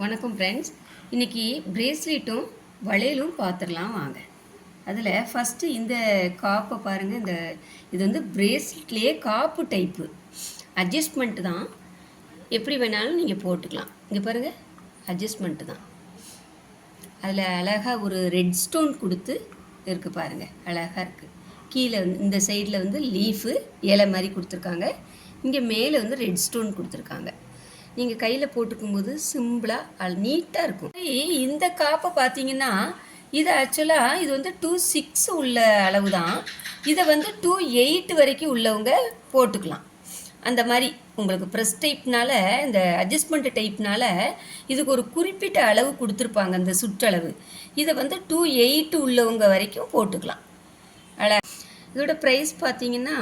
வணக்கம் ஃப்ரெண்ட்ஸ். இன்றைக்கி பிரேஸ்லெட்டும் வளையலும் பார்த்துடலாம் வாங்க. அதில் ஃபஸ்ட்டு இந்த காப்பை பாருங்கள். இது வந்து பிரேஸ்லெட்லேயே காப்பு டைப்பு அட்ஜஸ்ட்மெண்ட்டு தான். எப்படி வேணாலும் நீங்கள் போட்டுக்கலாம். இங்கே பாருங்கள், அட்ஜஸ்ட்மெண்ட்டு தான். அதில் அழகாக ஒரு ரெட் ஸ்டோன் கொடுத்து இருக்குது பாருங்கள், அழகாக இருக்குது. கீழே வந்து இந்த சைடில் வந்து லீஃபு இலை மாதிரி கொடுத்துருக்காங்க. இங்கே மேலே வந்து ரெட் ஸ்டோன் கொடுத்துருக்காங்க. நீங்கள் கையில் போட்டுக்கும்போது சிம்பிளாக நீட்டாக இருக்கும். இந்த காப்பை பார்த்தீங்கன்னா இது ஆக்சுவலாக இது வந்து 2.6 உள்ள அளவு தான். இதை வந்து 2.8 வரைக்கும் உள்ளவங்க போட்டுக்கலாம். அந்த மாதிரி உங்களுக்கு ப்ரெஸ் டைப்னால, இந்த அட்ஜஸ்ட்மெண்ட் டைப்னால இதுக்கு ஒரு குறிப்பிட்ட அளவு கொடுத்துருப்பாங்க, இந்த சுற்றளவு. இதை வந்து 2.8 உள்ளவங்க வரைக்கும் போட்டுக்கலாம். இதோட ப்ரைஸ் பார்த்தீங்கன்னா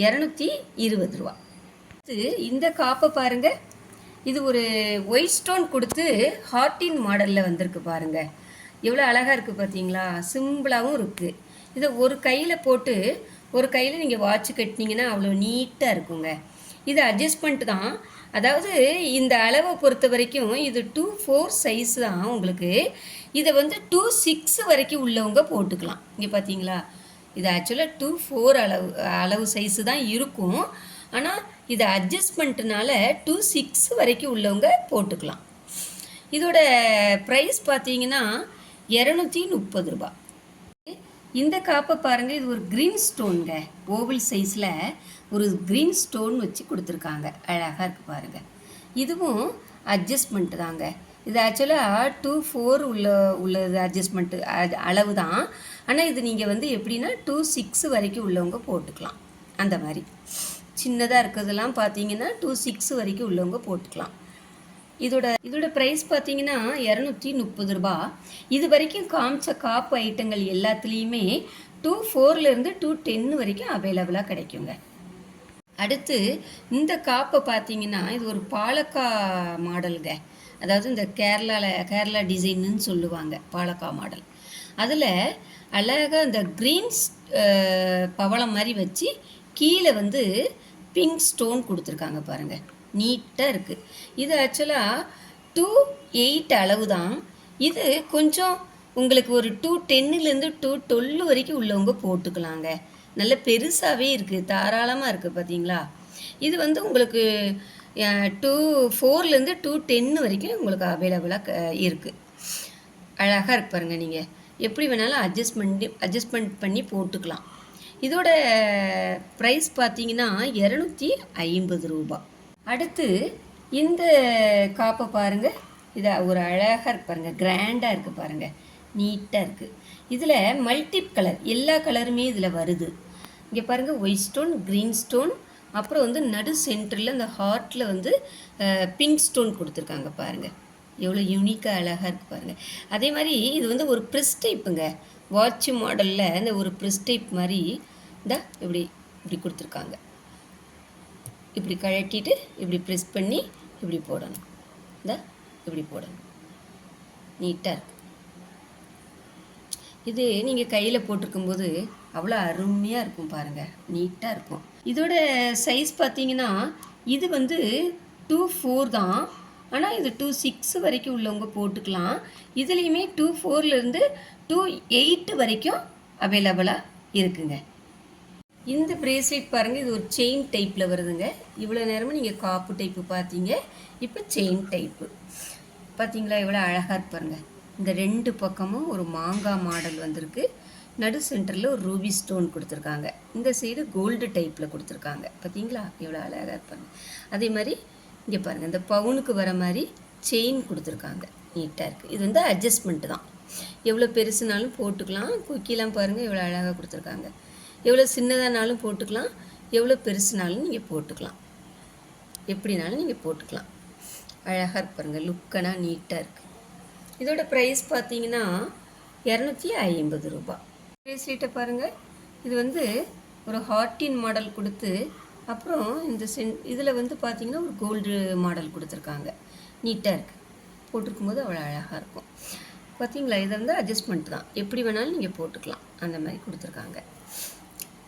220 ரூபா. இந்த காப்பை பாருங்கள், இது ஒரு ஒயிட் ஸ்டோன் கொடுத்து ஹார்டின் மாடலில் வந்திருக்கு பாருங்கள். எவ்வளோ அழகாக இருக்குது பார்த்தீங்களா? சிம்பிளாகவும் இருக்குது. இதை ஒரு கையில் போட்டு ஒரு கையில் நீங்கள் வாட்ச் கட்டினீங்கன்னா அவ்வளோ நீட்டாக இருக்குங்க. இது அட்ஜஸ்ட்மெண்ட் தான். அதாவது இந்த அளவை பொறுத்த வரைக்கும் இது 2.4 சைஸ் தான் உங்களுக்கு. இதை வந்து 2.6 வரைக்கும் உள்ளவங்க போட்டுக்கலாம். இங்கே பார்த்தீங்களா? இது ஆக்சுவலாக 2.4 அளவு சைஸு தான் இருக்கும். ஆனால் இது அட்ஜஸ்ட்மெண்ட்டுனால 2.6 வரைக்கும் உள்ளவங்க போட்டுக்கலாம். இதோட ப்ரைஸ் பார்த்தீங்கன்னா 230 ரூபா. இந்த காப்பை பாருங்கள், இது ஒரு க்ரீன் ஸ்டோனுங்க. ஓவல் சைஸில் ஒரு க்ரீன் ஸ்டோன் வச்சு கொடுத்துருக்காங்க. அழகாக இருக்குது பாருங்கள். இதுவும் அட்ஜஸ்ட்மெண்ட்டு தாங்க. இது ஆக்சுவலாக 2.4 உள்ளது அட்ஜஸ்ட்மெண்ட்டு அளவு தான். ஆனால் இது நீங்கள் வந்து எப்படின்னா 2.6 வரைக்கும் உள்ளவங்க போட்டுக்கலாம். அந்த மாதிரி சின்னதாக இருக்கிறதெல்லாம் பார்த்தீங்கன்னா 2.6 வரைக்கும் உள்ளவங்க போட்டுக்கலாம். இதோட ப்ரைஸ் பார்த்தீங்கன்னா 230 ரூபா. இது வரைக்கும் காமிச்ச காப்பு ஐட்டங்கள் எல்லாத்துலேயுமே 2.4லேருந்து 2.10 வரைக்கும் அவைலபிளாக கிடைக்குங்க. அடுத்து இந்த காப்பை பார்த்தீங்கன்னா இது ஒரு பாலக்கா மாடலுங்க. அதாவது இந்த கேரளா டிசைன்னு சொல்லுவாங்க, பாலக்கா மாடல். அதில் அழகாக இந்த க்ரீன்ஸ் பவளம் மாதிரி வச்சு கீழே வந்து பிங்க் ஸ்டோன் கொடுத்துருக்காங்க பாருங்கள். நீட்டாக இருக்குது. இது ஆக்சுவலாக 2.8 அளவு தான். இது கொஞ்சம் உங்களுக்கு ஒரு 2.10லேருந்து 2.12 வரைக்கும் உள்ளவங்க போட்டுக்கலாங்க. நல்ல பெருசாகவே இருக்குது, தாராளமாக இருக்குது பார்த்தீங்களா? இது வந்து உங்களுக்கு 2.4லேருந்து 2.10 வரைக்கும் உங்களுக்கு அவைலபிளாக இருக்குது. அழகாக இருக்கு பாருங்கள். நீங்கள் எப்படி வேணாலும் அட்ஜஸ்ட்மெண்ட் பண்ணி போட்டுக்கலாம். இதோட ப்ரைஸ் பார்த்தீங்கன்னா 250 ரூபா. அடுத்து இந்த காப்பை பாருங்கள். இதை ஒரு அழகாக இருக்கு பாருங்கள், கிராண்டாக இருக்குது பாருங்கள், நீட்டாக இருக்குது. இதில் மல்டி கலர், எல்லா கலருமே இதில் வருது. இங்கே பாருங்கள், ஒயிட் ஸ்டோன், க்ரீன் ஸ்டோன், அப்புறம் வந்து நடு சென்டரில் இந்த ஹார்ட்டில் வந்து பிங்க் ஸ்டோன் கொடுத்துருக்காங்க பாருங்கள். எவ்வளோ யூனிக்காக அழகாக இருக்குது பாருங்கள். அதே மாதிரி இது வந்து ஒரு ப்ரெஸ் டைப்புங்க. வாட்ச் மாடலில் இந்த ஒரு ப்ரெஸ் டைப் மாதிரி இப்படி கொடுத்துருக்காங்க. இப்படி கழட்டிட்டு இப்படி ப்ரெஸ் பண்ணி இப்படி போடணும். இப்படி போடணும். நீட்டாக இருக்குது. இது நீங்கள் கையில் போட்டிருக்கும்போது அவ்வளோ அருமையாக இருக்கும் பாருங்கள், நீட்டாக இருக்கும். இதோட சைஸ் பார்த்தீங்கன்னா இது வந்து 2.4 தான். ஆனால் இது 2.6 வரைக்கும் உள்ளவங்க போட்டுக்கலாம். இதுலேயுமே 2.4லேருந்து 2.8 வரைக்கும் அவைலபிளாக இருக்குங்க. இந்த பிரேஸ்லெட் பாருங்கள், இது ஒரு செயின் டைப்பில் வருதுங்க. இவ்வளோ நேரமும் நீங்கள் காப்பு டைப்பு பார்த்தீங்க, இப்போ செயின் டைப்பு பார்த்தீங்களா? எவ்வளோ அழகாக இருப்பாருங்க. இந்த 2 பக்கமும் ஒரு மாங்காய் மாடல் வந்திருக்கு. நடு சென்டரில் ஒரு ரூபி ஸ்டோன் கொடுத்துருக்காங்க. இந்த சைடு கோல்டு டைப்பில் கொடுத்துருக்காங்க. பார்த்தீங்களா எவ்வளோ அழகாக இருப்பாங்க. அதே மாதிரி இங்கே பாருங்கள், இந்த பவுனுக்கு வர மாதிரி செயின் கொடுத்துருக்காங்க. நீட்டாக இருக்குது. இது வந்து அட்ஜஸ்ட்மெண்ட்டு தான். எவ்வளோ பெருசுனாலும் போட்டுக்கலாம். குக்கிலாம் பாருங்கள் எவ்வளோ அழகாக கொடுத்துருக்காங்க. எவ்வளோ சின்னதானாலும் போட்டுக்கலாம், எவ்வளோ பெருசுனாலும் நீங்கள் போட்டுக்கலாம். எப்படினாலும் நீங்கள் போட்டுக்கலாம். அழகாக இருப்பாருங்க, லுக்கனா நீட்டாக இருக்குது. இதோட ப்ரைஸ் பார்த்தீங்கன்னா 250 ரூபா. பிரேஸ்லெட்டை பாருங்கள். இது வந்து ஒரு ஹார்டின் மாடல் கொடுத்து, அப்புறம் இந்த இதில் வந்து பார்த்திங்கன்னா ஒரு கோல்டு மாடல் கொடுத்துருக்காங்க. நீட்டாக இருக்குது. போட்டிருக்கும்போது அவ்வளோ அழகாக இருக்கும் பார்த்தீங்களா? இதை வந்து அட்ஜஸ்ட்மெண்ட் தான், எப்படி வேணாலும் நீங்கள் போட்டுக்கலாம். அந்த மாதிரி கொடுத்துருக்காங்க.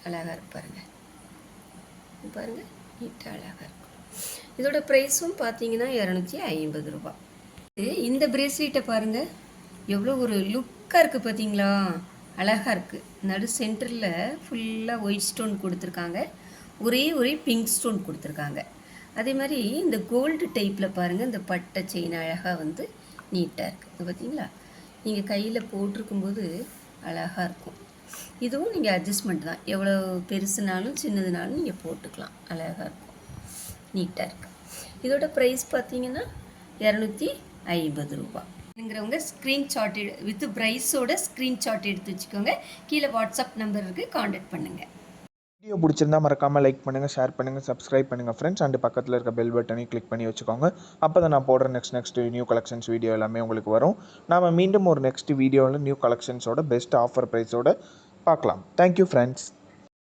அழகாக இருப்பாருங்க. பாருங்கள், நீட்டாக அழகாக இருக்கும். இதோட ப்ரைஸும் பார்த்தீங்கன்னா 250 ரூபா. இந்த பிரேஸ்லெட்டை பாருங்கள், எவ்வளோ ஒரு லுக்காக இருக்குது பார்த்தீங்களா? அழகாக இருக்குது. நடு சென்டரில் ஃபுல்லாக ஒயிட் ஸ்டோன் கொடுத்துருக்காங்க, ஒரே பிங்க் ஸ்டோன் கொடுத்துருக்காங்க. அதே மாதிரி இந்த கோல்டு டைப்பில் பாருங்கள், இந்த பட்டை செயின் அழகாக வந்து நீட்டாக இருக்குது பார்த்தீங்களா? நீங்கள் கையில் போட்டிருக்கும்போது அழகாக இருக்கும். இதுவும் நீங்கள் அட்ஜஸ்ட்மெண்ட் தான், எவ்வளோ பெருசுனாலும் சின்னதுனாலும் நீங்கள் போட்டுக்கலாம். அழகாக இருக்கும், நீட்டாக இருக்குது. இதோட ப்ரைஸ் பார்த்தீங்கன்னா 250 ரூபா. ங்கிறவங்க ஸ்க்ரீன்ஷாட் வித் ப்ரைஸோட ஸ்க்ரீன்ஷாட் எடுத்து வச்சுக்கோங்க. கீழே வாட்ஸ்அப் நம்பர் இருக்குது, காண்டாக்ட் பண்ணுங்கள். வீடியோ பிடிச்சிருந்தா மறக்காமல் லைக் பண்ணுங்கள், ஷேர் பண்ணுங்கள், சப்ஸ்கிரைப் பண்ணுங்கள் ஃப்ரெண்ட்ஸ். அண்ட் பக்கத்தில் இருக்க பெல் பட்டனையும் கிளிக் பண்ணி வச்சுக்கோங்க. அப்போ தான் நான் போடுற நெக்ஸ்ட் நியூ கலெக்ஷன்ஸ் வீடியோ எல்லாமே உங்களுக்கு வரும். நாம் மீண்டும் ஒரு நெக்ஸ்ட் வீடியோவில் நியூ கலெக்ஷன்ஸோட பெஸ்ட் ஆஃபர் ப்ரைஸோட பார்க்கலாம். Thank you friends.